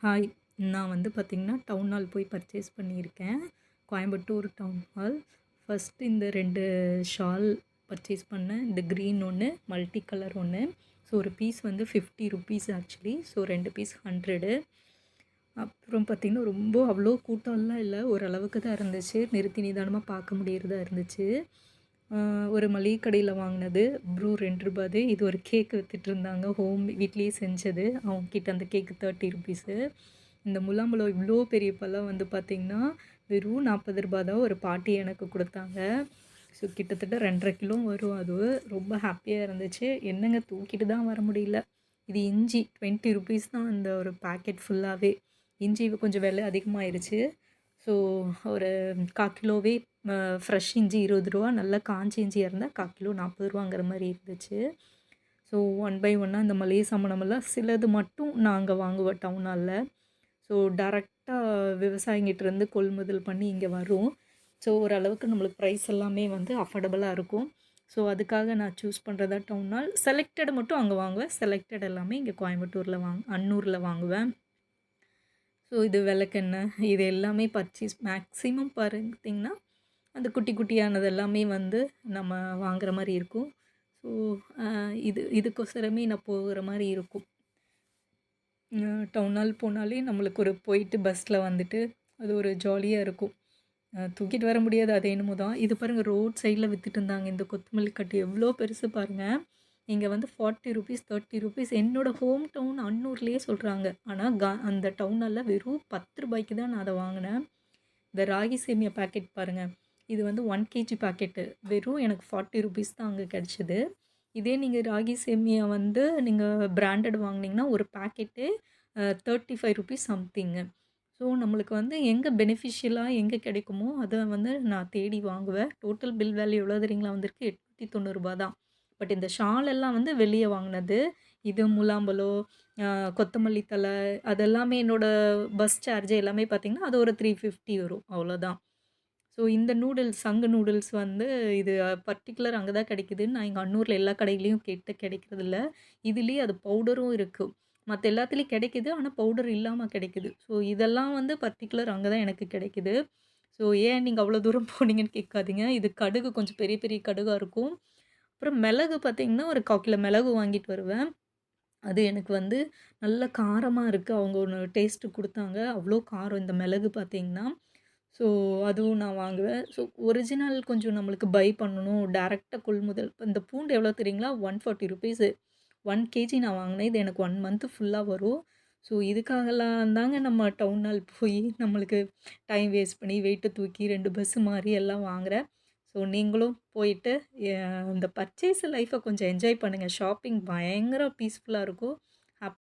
Hi! நான் வந்து பார்த்தீங்கன்னா, டவுன் ஹால் போய் பர்ச்சேஸ் பண்ணியிருக்கேன். Coimbatore town hall. ஃபர்ஸ்ட்டு இந்த 2 ஷால் பர்ச்சேஸ் பண்ணேன். இந்த க்ரீன் ஒண்ணு, மல்டி கலர் ஒண்ணு. ஸோ ஒரு பீஸ் வந்து ₹50 ஆக்சுவலி. So 2 piece 100. அப்புறம் பார்த்தீங்கன்னா, அவ்வளோ கூட்டம்லாம் இல்ல. ஓரளவுக்கு தான் இருந்துச்சு. நிறுத்தி நிதானமா பார்க்க முடியறதா இருந்துச்சு. ஒரு மளிகை கடையில வாங்குனது. ப்ரூ ₹2 இது ஒரு கேக் வித்துட்ருந்தாங்க. வீட்லயே செஞ்சது. அவங்க கிட்ட அந்த கேக்கு ₹30. இந்த முலாம்பழம் இவ்ளோ பெரிய பழம் வந்து பார்த்தீங்கன்னா, வெறும் ₹40 தான் ஒரு பாட்டி எனக்கு குடுத்தாங்க. ஸோ கிட்டத்தட்ட 2 1/2 கிலோ வரும் அது. ரொம்ப ஹாப்பியா இருந்துச்சு. என்னங்க தூக்கிட்டு தான் வர முடியல. இது இஞ்சி ₹20 தான் அந்த ஒரு பாக்கெட் ஃபுல்லாவே. இஞ்சி கொஞ்சம் விலை அதிகமாயிருச்சு. ஸோ ஒரு 1/4 கிலோவே ஃப்ரெஷ் இஞ்சி ₹20 நல்லா காஞ்ச இஞ்சியா இருந்தா 1/4 கிலோ ₹40ங்கிற மாரி இருந்துச்சு. ஸோ ஒன் பை ஒன்னா இந்த மளிகை சாமானமெல்லாம் சிலது மட்டும் நான் அங்க வாங்குவேன் டவுன் ஹால்ல. ஸோ டைரக்ட்டா விவசாயிங்கிட்டருந்து கொள்முதல் பண்ணி இங்க வரும். ஸோ ஓரளவுக்கு நம்மளுக்கு ப்ரைஸ் எல்லாமே வந்து அஃபோர்டபுளா இருக்கும். ஸோ அதுக்காக நான் சூஸ் பண்றதா டவுன் ஹால். செலக்டட் மட்டும் அங்க வாங்குவேன். செலக்டட் எல்லாமே இங்க கோயம்புத்தூர்ல அன்னூர்ல வாங்குவேன். ஸோ இது விளக்கெண்ணெய் இது எல்லாமே பர்ச்சேஸ் மேக்ஸிமம் பார்த்தீங்கன்னா, அந்த குட்டி குட்டியானது எல்லாமே வந்து நம்ம வாங்குற மாரி இருக்கும். ஸோ அ இதுக்கோசரமே நான் போகுற மாரி இருக்கும். டவுன் ஹால் போனாலே நம்மளுக்கு ஒரு போயிட்டு பஸ்ஸில் வந்துட்டு அது ஒரு ஜாலியா இருக்கும். தூக்கிட்டு வர முடியாது அது என்னமோ தான். இது பாருங்க ரோட் சைடில வித்துட்டு இருந்தாங்க. இந்த கொத்தமல்லி கட்டு எவ்வளோ பெருசு பாருங்க. இங்க வந்து ₹40 ₹30 என்னோட ஹோம் டவுன் அன்னூர்லயே சொல்றாங்க. ஆனா அந்த டவுன் ஹால்ல வெறும் ₹10க்கு தான் நான் அத வாங்குனேன். இந்த ராகி சேமியா பாக்கெட் பாருங்க. இது வந்து 1 கேஜி பாக்கெட்டு. வெறும் எனக்கு ₹40 தான் அங்க கிடைச்சது. இதே நீங்க ராகி சேமியா வந்து நீங்க பிராண்டட் வாங்குனீங்கன்னா, ஒரு பாக்கெட்டே ₹35 சம்திங்கு. ஸோ நம்மளுக்கு வந்து எங்க பெனிஃபிஷியலா எங்க கிடைக்குமோ, அத வந்து நான் தேடி வாங்குவேன். டோட்டல் பில் வேல்யூ எவ்வளோ தெரியுங்களா வந்திருக்கு? ₹890 தான். பட் இந்த ஷால் எல்லாம் வந்து வெளிய வாங்குனது. இது முலாம்பழம், அ கொத்தமல்லி தழை அதெல்லாமே என்னோட பஸ் சார்ஜ் எல்லாமே பார்த்தீங்கன்னா, அது ஒரு 350 வரும். அவ்வளோதான். ஸோ இந்த சங்கு நூடுல்ஸ் வந்து இது பர்ட்டிகுலர் அங்க தான் கிடைக்குதுன்னு நான் இங்க அன்னூர்ல எல்லா கடையிலயும் கேட்டு கிடைக்கிறதில்ல. இதுலயே அது பவுடரும் இருக்கு. மத்த எல்லாத்துலயும் கிடைக்குது. ஆனா பவுடர் இல்லாம கிடைக்குது. ஸோ இதெல்லாம் வந்து பர்ட்டிகுலர் அங்க தான் எனக்கு கிடைக்குது. ஸோ ஏன் நீங்க அவ்வளோ தூரம் போனீங்கன்னு கேட்காதீங்க. இது கடுகு கொஞ்சம் பெரிய பெரிய கடுகா இருக்கும். அப்புறம் மிளகு பார்த்தீங்கன்னா, ஒரு 1/4 கிலோ மிளகு வாங்கிட்டு வருவேன். அது எனக்கு வந்து நல்ல காரமா இருக்கு. அவங்க ஒண்ணு டேஸ்ட்டு குடுத்தாங்க. அவ்ளோ காரம் இந்த மிளகு பார்த்தீங்கன்னா. ஸோ அதுவும் நான் வாங்குவேன். ஸோ ஒரிஜினல் கொஞ்சம் நம்மளுக்கு பை பண்ணணும். டைரக்ட்டா கொள்முதல் இந்த பூண்டு எவ்வளோ தெரியுங்களா? ₹140 1 கேஜி நான் வாங்கினேன். இது எனக்கு 1 மந்த் ஃபுல்லா வரும். ஸோ இதுக்காகலாம் தாங்க நம்ம டவுன் ஹால் போயி நம்மளுக்கு டைம் வேஸ்ட் பண்ணி வெயிட்ட தூக்கி 2 பஸ் மாறி எல்லாம் வாங்குறேன். ஸோ நீங்களும் போயிட்டு இந்த பர்ச்சேஸ் லைஃப்ப கொஞ்சம் என்ஜாய் பண்ணுங்க. ஷாப்பிங் பயங்கர பீஸ்ஃபுல்லா இருக்கும்.